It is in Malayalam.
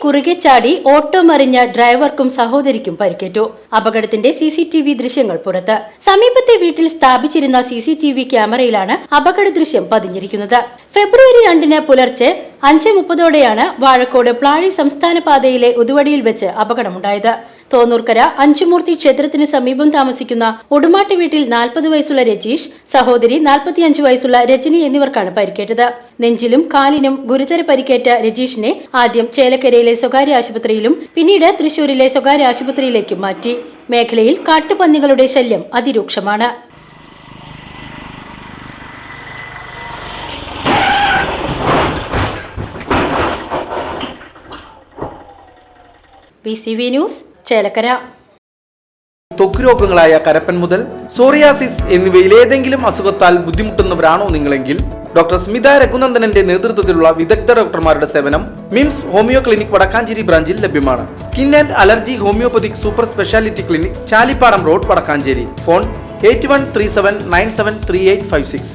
കുറുകെ ചാടി ഓട്ടോ മറിഞ്ഞ ഡ്രൈവർക്കും സഹോദരിക്കും പരിക്കേറ്റു. അപകടത്തിന്റെ CCTV ദൃശ്യങ്ങൾ പുറത്ത്. സമീപത്തെ വീട്ടിൽ സ്ഥാപിച്ചിരുന്ന CCTV ക്യാമറയിലാണ് അപകട ദൃശ്യം പതിഞ്ഞിരിക്കുന്നത്. ഫെബ്രുവരി 2 പുലർച്ചെ 5:30ഓടെയാണ് വാഴക്കോട് പ്ലാഴി സംസ്ഥാന പാതയിലെ ഉതുവടിയിൽ വെച്ച് അപകടമുണ്ടായത്. തോന്നൂർക്കര അഞ്ചുമൂർത്തി ക്ഷേത്രത്തിന് സമീപം താമസിക്കുന്ന ഉടുമാട്ട് വീട്ടിൽ 40 വയസ്സുള്ള രജീഷ്, സഹോദരി 45 വയസ്സുള്ള രജനി എന്നിവർക്കാണ് പരിക്കേറ്റത്. നെഞ്ചിലും കാലിനും ഗുരുതര പരിക്കേറ്റ രജീഷിനെ ആദ്യം ചേലക്കരയിലെ സ്വകാര്യ ആശുപത്രിയിലും പിന്നീട് തൃശൂരിലെ സ്വകാര്യ ആശുപത്രിയിലേക്കും മാറ്റി. മേഖലയിൽ കാട്ടുപന്നികളുടെ ശല്യം അതിരൂക്ഷമാണ്. PCV news, Chelakkara. ത്വക്ക് രോഗങ്ങളായ കരപ്പൻ മുതൽ സോറിയാസിസ് എന്നിവയിൽ ഏതെങ്കിലും അസുഖത്താൽ ബുദ്ധിമുട്ടുന്നവരാണോ നിങ്ങളെങ്കിൽ ഡോക്ടർ സ്മിത രഘുനന്ദനന്റെ നേതൃത്വത്തിലുള്ള വിദഗ്ധ ഡോക്ടർമാരുടെ സേവനം മിംസ് ഹോമിയോ ക്ലിനിക് വടക്കാഞ്ചേരി ബ്രാഞ്ചിൽ ലഭ്യമാണ്. Skin and allergy homoeopathic super speciality clinic, Chalippadam road, Vadakkancherry. Phone 8137973856.